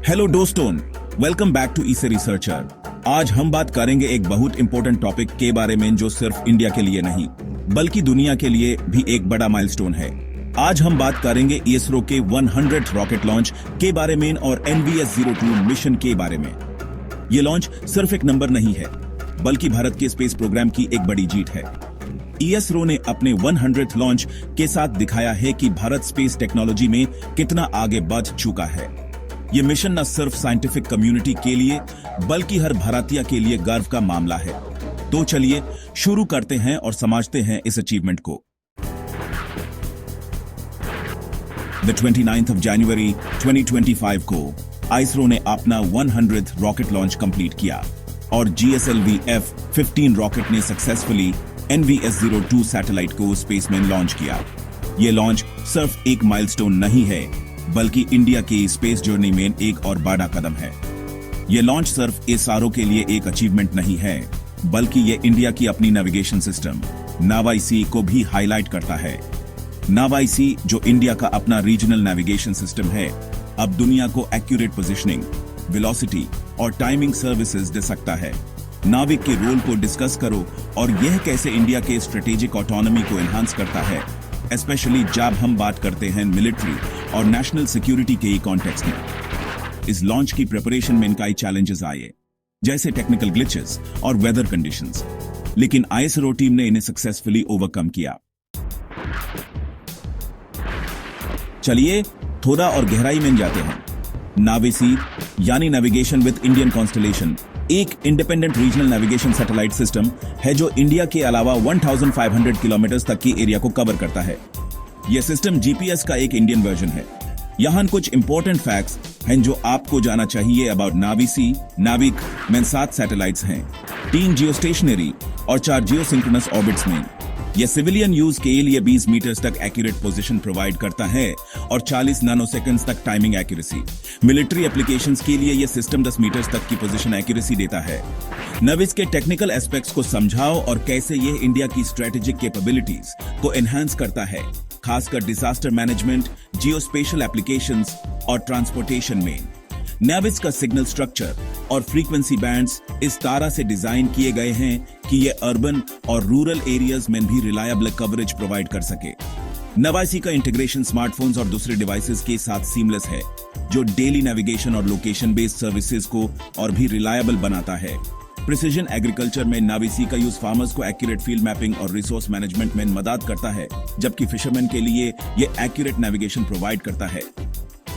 Hello दोस्तों, welcome back to इसे researcher. आज हम बात करेंगे एक बहुत इंपॉर्टेंट टॉपिक के बारे में जो सिर्फ इंडिया के लिए नहीं बल्कि दुनिया के लिए भी एक बड़ा माइलस्टोन है। आज हम बात करेंगे इसरो के 100th रॉकेट लॉन्च के बारे में और NVS-02 मिशन के बारे में। ये लॉन्च सिर्फ एक नंबर नहीं है बल्कि भारत के स्पेस प्रोग्राम की एक बड़ी जीत है। इसरो ने अपने 100th लॉन्च के साथ दिखाया है कि भारत स्पेस टेक्नोलॉजी में कितना आगे बढ़ चुका है। ये मिशन न सिर्फ साइंटिफिक कम्युनिटी के लिए बल्कि हर भारतीय के लिए गर्व का मामला है। तो चलिए शुरू करते हैं और समझते हैं इस अचीवमेंट को। The 29th of January 2025 को इसरो ने अपना 100th रॉकेट लॉन्च कंप्लीट किया और GSLV F-15 रॉकेट ने सक्सेसफुली NVS-02 सैटेलाइट को स्पेस में लॉन्च किया। ये लॉन्च सिर्फ एक माइलस्टोन नहीं है बल्कि इंडिया की स्पेस जर्नी में एक और बड़ा कदम है। यह लॉन्च सिर्फ इसरो के लिए एक अचीवमेंट नहीं है बल्कि यह इंडिया की अपनी नेविगेशन सिस्टम नावाईसी को भी हाईलाइट करता है। नावाईसी, जो इंडिया का अपना रीजनल नेविगेशन सिस्टम है, अब दुनिया को एक्यूरेट पोजीशनिंग, वेलोसिटी और टाइमिंग सर्विसेज दे सकता है। नाविक के रोल को डिस्कस करो और यह कैसे इंडिया के स्ट्रेटेजिक ऑटोनॉमी को एनहांस करता है, स्पेशली जब हम बात करते हैं मिलिट्री और नेशनल सिक्योरिटी के कॉन्टेक्स्ट में। इस लॉन्च की प्रिपरेशन में कई चैलेंजेस आए, जैसे टेक्निकल ग्लिचेस और वेदर कंडीशंस, लेकिन इसरो टीम ने इन्हें सक्सेसफुली ओवरकम किया। चलिए थोड़ा और गहराई में जाते हैं। नावीसी यानी नेविगेशन विद इंडियन कॉन्स्टलेशन एक independent regional navigation satellite system है जो इंडिया के अलावा 1500 किलोमीटर तक की एरिया को कवर करता है। यह सिस्टम जीपीएस का एक इंडियन वर्जन है। यहां कुछ इंपॉर्टेंट फैक्ट्स हैं जो आपको जाना चाहिए अबाउट नावीसी। नाविक में 7 सैटेलाइट्स हैं, 3 जियोस्टेशनरी और 4 जियोसिंक्रोनस ऑर्बिट्स में। यह सिविलियन यूज के लिए 20 मीटर तक एक्यूरेट पोजीशन प्रोवाइड करता है और 40 नैनोसेकंड्स तक टाइमिंग एक्यूरेसी। मिलिट्री एप्लीकेशंस के लिए यह सिस्टम 10 मीटर तक की पोजीशन एक्यूरेसी देता है। नविस के टेक्निकल एस्पेक्ट्स को समझाओ और कैसे यह इंडिया की स्ट्रेटेजिक कैपेबिलिटीज को एनहांस करता है, खासकर डिजास्टर मैनेजमेंट, जियोस्पेशियल एप्लीकेशंस और ट्रांसपोर्टेशन में। नेविस का सिग्नल स्ट्रक्चर और फ्रीक्वेंसी बैंड्स इस तरह से डिजाइन किए गए हैं कि ये अर्बन और रूरल एरियाज में भी रिलायबल कवरेज प्रोवाइड कर सके। नावाईसी का इंटीग्रेशन स्मार्टफोन्स और दूसरे डिवाइसेस के साथ सीमलेस है, जो डेली नेविगेशन और लोकेशन बेस्ड सर्विसेज को और भी रिलायबल बनाता है। प्रिसीजन एग्रीकल्चर में नावीसी का यूज फार्मर्स को एक्यूरेट फील्ड मैपिंग और रिसोर्स मैनेजमेंट में मदद करता है, जबकि फिशरमैन के लिए यह एक्यूरेट नेविगेशन प्रोवाइड करता है।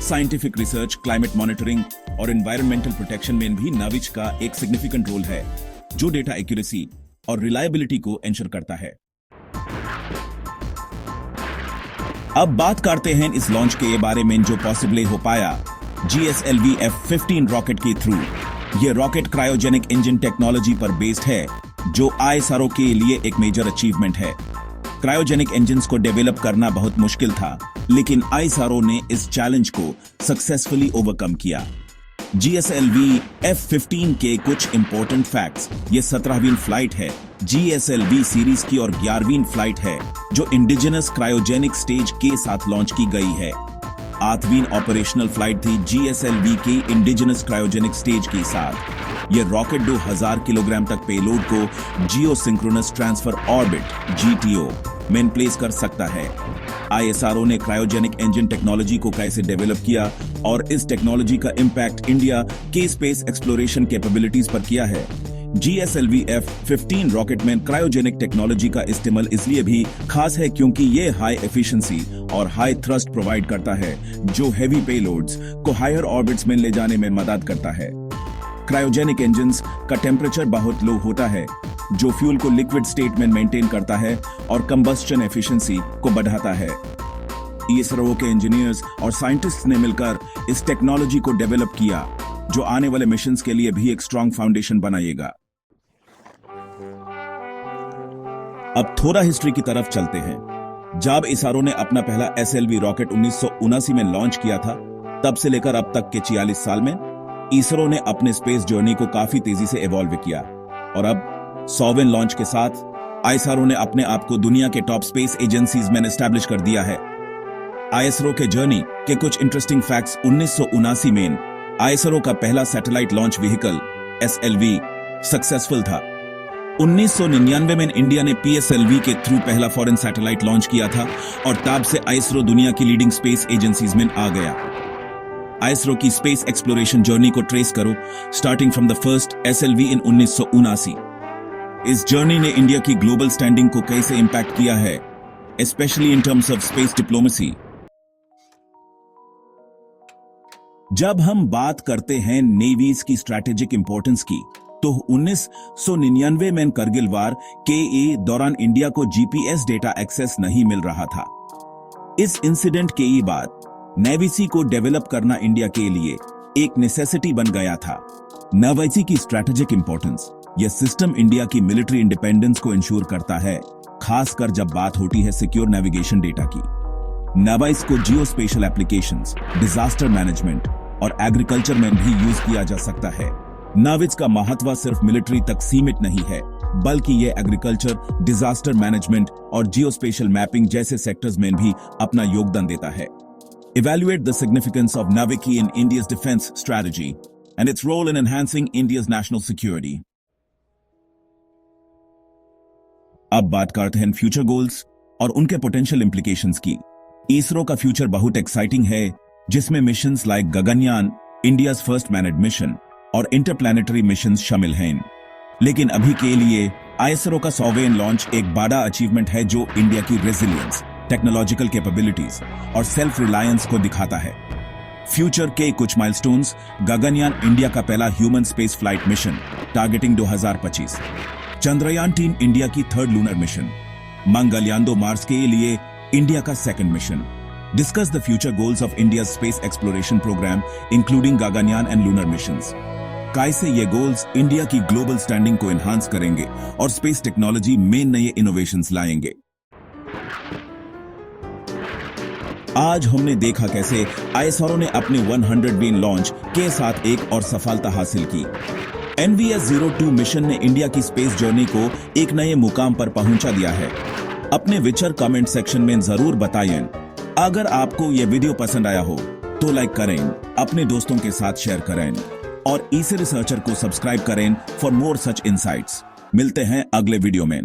साइंटिफिक रिसर्च, क्लाइमेट मॉनिटरिंग और एनवायरमेंटल प्रोटेक्शन में भी नाविच का एक सिग्निफिकेंट रोल है, जो डेटा एक्यूरेसी और रिलायबिलिटी को एंश्योर करता है। अब बात करते हैं इस लॉन्च के बारे में जो पॉसिबल हो पाया GSLV F-15 रॉकेट के थ्रू। यह रॉकेट क्रायोजेनिक इंजन टेक्नोलॉजी पर बेस्ड है, जो इसरो के लिए एक मेजर अचीवमेंट है। क्रायोजेनिक इंजन्स को डेवलप करना बहुत मुश्किल था, लेकिन इसरो ने इस चैलेंज को सक्सेसफुली ओवरकम किया। GSLV F-15 के कुछ इंपॉर्टेंट फैक्ट्स। ये 17वीं फ्लाइट है GSLV सीरीज की और 11वीं फ्लाइट है जो इंडिजिनस क्रायोजेनिक स्टेज के साथ लॉन्च की गई है। 8वीं ऑपरेशनल फ्लाइट थी GSLV के इंडिजिनस क्रायोजेनिक स्टेज के साथ। यह रॉकेट 2000 किलोग्राम तक पेलोड को जियो सिंक्रोनस ट्रांसफर ऑर्बिट GTO में प्लेस कर सकता है। इसरो ने क्रायोजेनिक इंजन टेक्नोलॉजी को कैसे डेवलप किया और इस टेक्नोलॉजी का इंपैक्ट इंडिया के स्पेस एक्सप्लोरेशन कैपेबिलिटीज पर किया है। GSLV F-15 रॉकेट में क्रायोजेनिक टेक्नोलॉजी का इस्तेमाल इसलिए भी खास है क्योंकि ये हाई एफिशिएंसी और हाई थ्रस्ट प्रोवाइड करता है, जो हेवी पेलोड्स को हायर ऑर्बिट्स में ले जाने में मदद करता है। क्रायोजेनिक इंजन्स का टेम्परेचर बहुत लो होता है, जो फ्यूल को लिक्विड स्टेट में मेंटेन करता है और कंबस्शन एफिशिएंसी को बढ़ाता है। इसरो के इंजीनियर्स और साइंटिस्ट्स ने मिलकर इस टेक्नोलॉजी को डेवलप किया, जो आने वाले मिशंस के लिए भी एक स्ट्रॉन्ग फाउंडेशन बनाएगा। अब थोड़ा हिस्ट्री की तरफ चलते हैं। जब इसरो ने अपना पहला SLV रॉकेट 1979 में लॉन्च किया था, तब से लेकर अब तक के 46 साल में इसरो ने अपने स्पेस जर्नी को काफी तेजी से इवॉल्व किया और अब 100वें लॉन्च के साथ इसरो ने अपने आप को दुनिया के टॉप स्पेस एजेंसीज में एस्टैब्लिश कर दिया है। इसरो के जर्नी के कुछ इंटरेस्टिंग फैक्ट्स। 1979 में आईएसआरओ का पहला satellite launch vehicle SLV successful था। 1999 में इंडिया ने PSLV के थ्रू पहला फॉरेन सैटेलाइट लॉन्च किया था और तब से आईएसआरओ दुनिया की लीडिंग स्पेस एजेंसीज में आ गया। आईएसआरओ की स्पेस एक्सप्लोरेशन जर्नी को ट्रेस करो, starting from the first SLV इन 1979। इस जर्नी ने इंडिया की ग्लोबल स्टैंडिंग को कैसे इंपैक्ट किया है, specially in terms of space diplomacy. जब हम बात करते हैं नेवीज की स्ट्रैटेजिक इंपॉर्टेंस की, तो 1999 में करगिल वार के दौरान इंडिया को जीपीएस डेटा एक्सेस नहीं मिल रहा था। इस इंसिडेंट के बाद नेवीसी को डेवलप करना इंडिया के लिए एक नेसेसिटी बन गया था। नेवीसी की स्ट्रैटेजिक इंपॉर्टेंस, यह सिस्टम इंडिया की मिलिट्री इंडिपेंडेंस को इंश्योर करता है, खासकर जब बात होती है सिक्योर नेविगेशन डेटा की। नेवीस को जियो स्पेशल एप्लीकेशंस, डिजास्टर मैनेजमेंट और एग्रीकल्चर में भी यूज किया जा सकता है। नेवीस का महत्व सिर्फ मिलिट्री तक सीमित नहीं है, बल्कि यह एग्रीकल्चर, डिजास्टर मैनेजमेंट और जियो स्पेशल मैपिंग जैसे सेक्टर्स में भी अपना योगदान देता है। Evaluate the significance of Naviki in India's defense strategy and its role in enhancing India's national security. अब बात करते हैं फ्यूचर गोल्स और उनके पोटेंशियल इंप्लीकेशंस की। इसरो का फ्यूचर बहुत एक्साइटिंग है, जिसमें missions like Gaganyaan, India's first manned mission और इंटरप्लैनेटरी मिशंस शामिल हैं। लेकिन अभी के लिए आईएसआरओ का 100वें लॉन्च एक बड़ा अचीवमेंट है जो इंडिया की रेजिलियंस, टेक्नोलॉजिकल कैपेबिलिटीज और सेल्फ रिलायंस को दिखाता है। फ्यूचर के कुछ माइलस्टोन्स: गगनयान, इंडिया का पहला human space flight mission targeting 2025। Chandrayaan 3, India की third lunar mission. Mangalyaan 2, Mars के लिए इंडिया का second mission. Discuss the future goals of India space exploration programme including Gaganyaan and lunar missions. कैसे ये गोल्स इंडिया की ग्लोबल स्टैंडिंग को एनहांस करेंगे और स्पेस टेक्नोलॉजी में नए इनोवेशंस लाएंगे। आज हमने देखा कैसे आईएसआरओ ने अपने 100वें लॉन्च के साथ एक और सफलता हासिल की। NVS-02 मिशन ने इंडिया की स्पेस जर्नी को एक नए मुकाम पर पहुंचा दिया है। अपने विचार कमेंट सेक्शन में जरूर बताएं। अगर आपको यह वीडियो पसंद आया हो तो लाइक करें, अपने दोस्तों के साथ शेयर करें और इसे रिसर्चर को सब्सक्राइब करें फॉर मोर सच इनसाइट्स। मिलते हैं अगले वीडियो में।